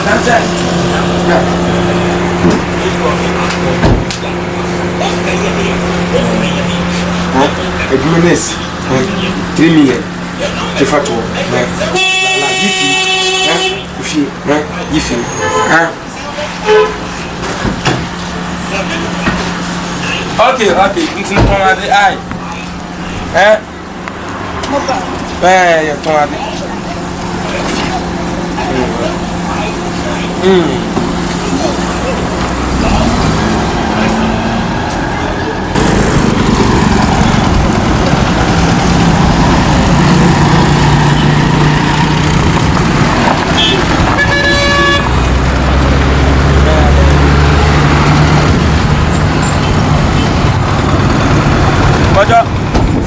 That's it. Egumenes 3 million. The fact okay, it's not on the eye. Yeah,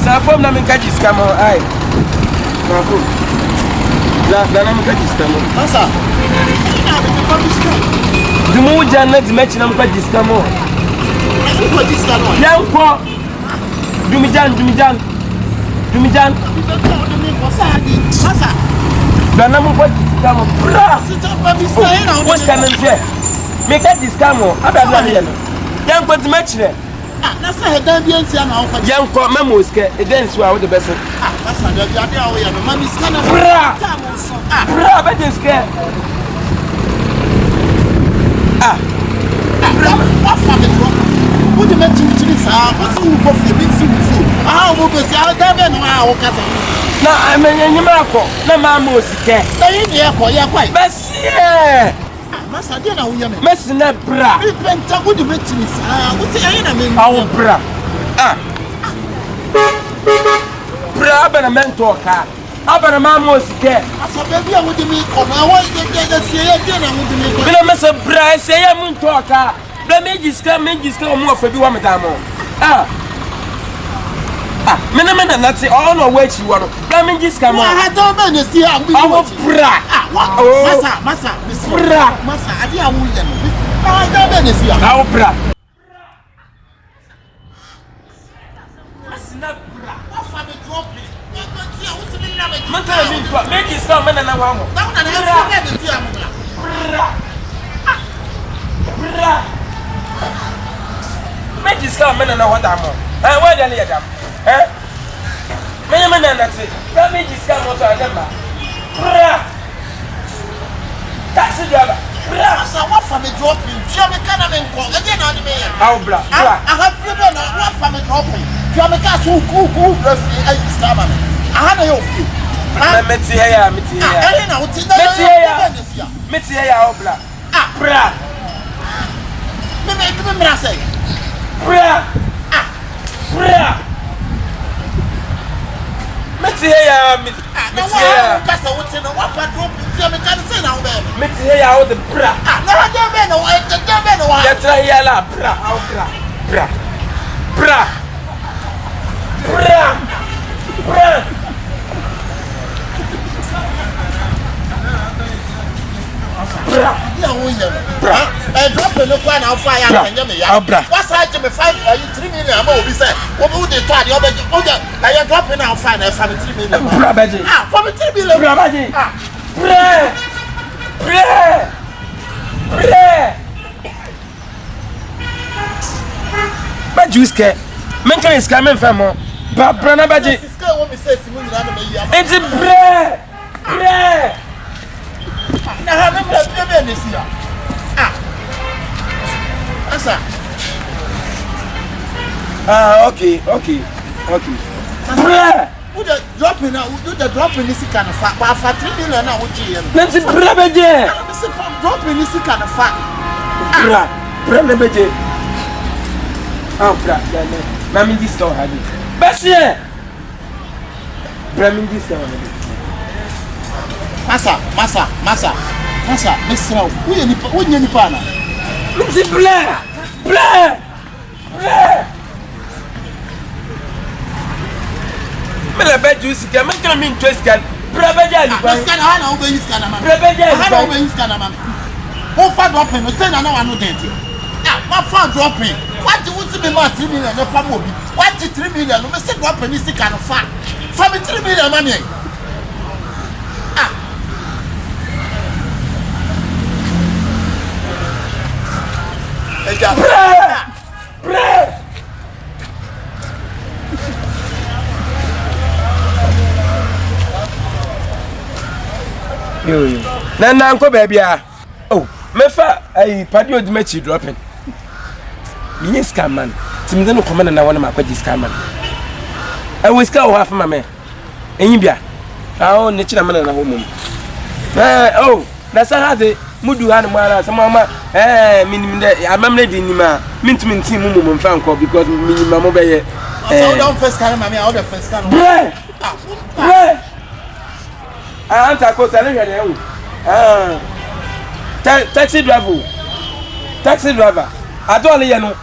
sa femme n'a même qu'à dire qu'à mon aïe. La n'a qu'à dire qu'à mon. Ça. Du mot Janet match n'a pas dit qu'à mon. Bien quoi? Dumijan. La n'a pas dit qu'à mon. What's qu'à même faire? Mais qu'à dire qu'à mon. Ah ben la rien. Bien quoi du match là? Ah, na sa hedan bi entia na wo yan ko memo ske eden so a wo de beso ah na sa da bi ade a wo ya no mami ska na bra bra be de ske wa fa me do wo de meti tiri sa wo si wo ko fi bi si wo be si a da be no a wo ka sa na amenyenye mako na mama osike na yi de e ko ya kwai besie masa dia na wo ya me mesi na bra bi penta wo de meti sa wo si ayi na me awo bra bra bana mento ka abana mama osike asa be bi a wo de mi ko na wo de sie ya dia na wo de mi ko bila mesa bra se ya munto ka bla mejiska o mo fa bi wa medamo mena nati all no wait you no bla mejiska mo ha do be ne si a bi awo bra masa bra masa ade a wo ya no ha do be ne si a awo bra Mantara mi kwa make it stop mena na wa mo. Na na na be ti amu bra. Make it stop mena na wa da mo. Wa da le ya dam. Mena na ti. Bra make it stop mo to anema. Bra. Taxi driver. Bra. Asa wa fa me dropping. Ti me kana me nko. E dey na ni me ya. Aw bra. Aha fi be na wa fa me dropping. Ti me ka so ku bra fi ai stama me. Aha na yo fi. Meti ya. Eh na uti na. Meti ya obla. Bra. Me mra say. Bra. Bra. Meti ya Kasa uti na wa pa drop ti me kan say na wo be. Meti ya o de bra. Na ha de be no wa. Ya tra ya la bra. Bra. Bra. Ya wo ye. Bra. Drop no kwa na fa ya kanya me ya. What's that me 3 million ma obi say. Wo dey to ade obeji. O dey na you drop na fa na fa me 3 million. Bra baji. For me 3 million. Bra baji. Ba juice men kan iska men fa mo. Ba bra na baji. Iska wo me say simu nyina na me ya. Enti bra. Na ha me bra be ne sia. Asa. Okay. Bra. Who the dropping now? Who the dropping this kind of fat? But for 3 million now, what you? Nanti bra baji. I'm saying from dropping this kind of fat. Bra na baji. Bra. Na mi dis store hadi. Besie. Bra mi dis store hadi. Masa. Misra. Wo ye nipa na. Nanti bra. Mela be juice ka men kan min twist kan. Bra baji ali ba. Scan ha na wo be use scan na man. Bra baji ali Ha ba. na wo be use scan na man. Who fa dropping? No say na wa no denti. What for dropping? What do you see me ma 3 million no fa mo bi? What 3 million no me say dropping this kind of fa. For me 3 million money. Yo. Na nko baby ah. Oh, mefa ai padi odimachi dropping. Me scam man. Timze no komana na wona makwaji scam man. I will scout half my man. Enibia. Ah, ne china mana na homo. Oh, that's how they mudu han mara some mama minim de amamle di nima mintumi team mumu mfa nko because minima mo beye so don't first carry mama out the first carry anta ko sale hwede wu taxi driver adole ye no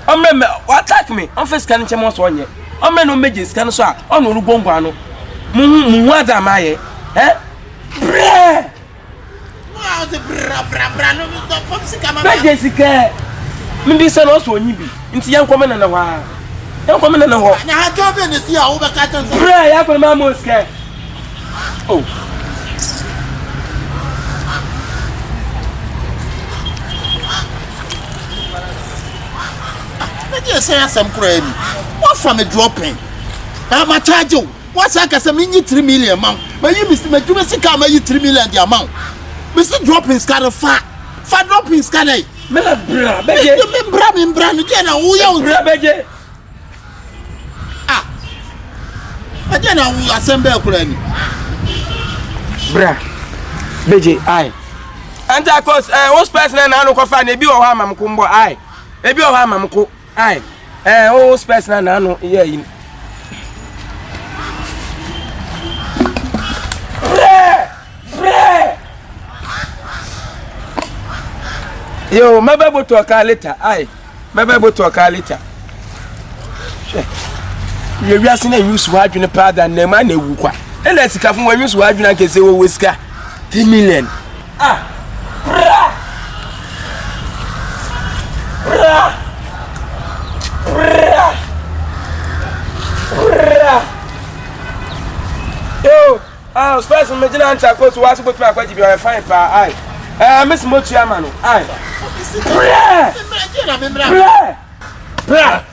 omeme attack me on first carry chemo so onye ome no meje scan so a ono ru bombo ano mu ada maye Jessica, maybe son also nibi. Into young woman and a while. Young woman and a while. Now, I can't be see how over cartons. Pray, I can almost care. Oh, let you say some crazy. What from a dropping? I'm a charge you. What's like as a mini 3 million amount? But you Mr. Majusi come you 3 million the amount. Mr. Dropping scan of fat dropping scan. Mela bra, beje. You mean bra again, who you bra beje. Ah, again, I will assemble Kurani. Bra, beje, aye. And of course, what's person and I know find a bill or hamam kumbo, aye. A bill or hamam ko, aye. What's person and I know, yeah. Yo, my baby to a car later. Aye, my baby to a car later. You are seeing a use word in a pad and the man a wooka. And let's come from when you swag and can say, oh, whisker 10 million. Ah, yo, special maintenance. I go to watch what my quality be a fine pa. Aye, Miss Mochia man. Aye. Bra.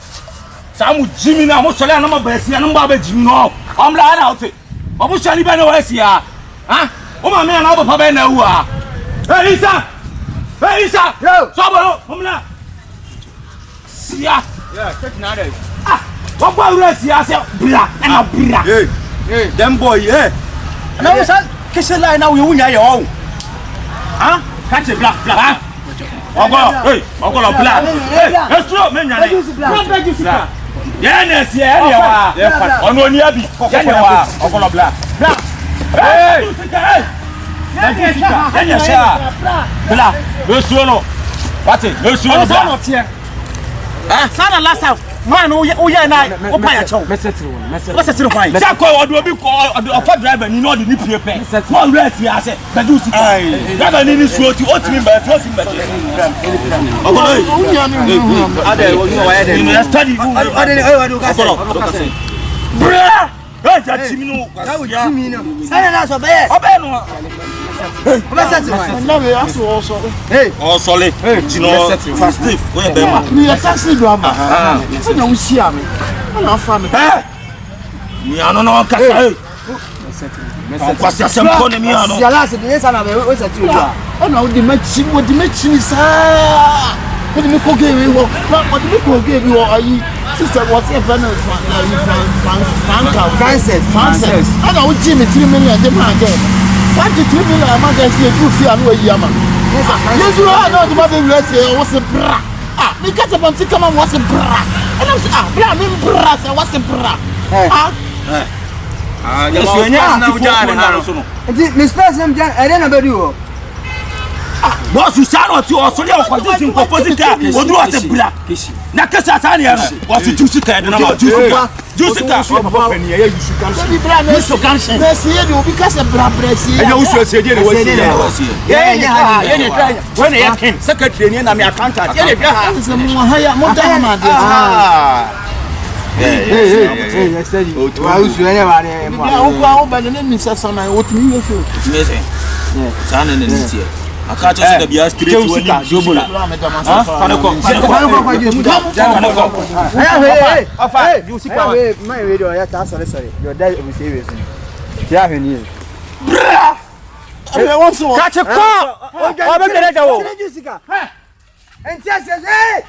Samu Jimmy na mo sole na mo besi na mo ba Jimmy no. Omla na ote. Obu shali ba na wesi ya. Ha? O ma me na obo pa ba na wu a. Hey Isa. Hey Isa. Yo. So bo omla. Sia. Yeah, check now there. Ah. Wo gba ru sia se bra. Na bra. Hey, them boy, hey. Na wo sa kese line na wo wunya ye o. Ha? Catch bra. Hey, Ogo bla. Hey, estro me nyane. Bra Jessica. Yeah, yes, yeah, yeah. On one year, yeah, Ogo bla. Hey, bla. Estro no. What it? Estro bla. Ah, sana last time. Man, o ye na o pa ya chow. Message fine. Say ko odo bi ko odo driver ni no de ni prepare. One race ya say, bedu sika. Driver ni suo ti o ti mi ba ti o si ba. Ogo no. Ade o no wa ya de. You study. Ade ka say. Bra! Hey, ja timi no. Ka wo timi no. Sana na so be. Obe no. O message fine. Na we aso also. Hey, o sole. Jino fast Steve. We be ma. Ni taxi driver. Na wo shia me. Na fa me. Mi ano no kasa. Hey. Kwasi asempo ne mi ano. Ya last dey sana be o set you do. Na wo di machi ni sa. Wo di me ko ge we wo. Wo di me ko ge we wo ayi. Sister was a banner Francis. I know Jimmy 3 million de man get. 23 million emergency you see and we yama. Yes, you know the mother was a bra. Ah, me get up and see come on was a bra. And I'm bra me bra say was a bra. Yes, you na ujane na so no. Miss President Jan, I don't know you. Boss you stand on to osole o kwaji tin composite odu o se bla na kasa sa ne o se juice ka de na ma juice ka papa pani ya yusu kan so na se ye obi ka se bra si ya usu se de ne wasi ye ne try when you can secretary ni na me accountant ye ne try se mo haya mo da ma de hey I said you wa usu ene ba ne mo ya o ba ne mi se so na o timi ye so me say sana ne ne tie aka cho se da biya straight woni jobola ha kanako hey afa you see kwa my radio ya ta sorry your dad will say we so ya he ni catch a call o be kere jawo Jessica. And just says, hey!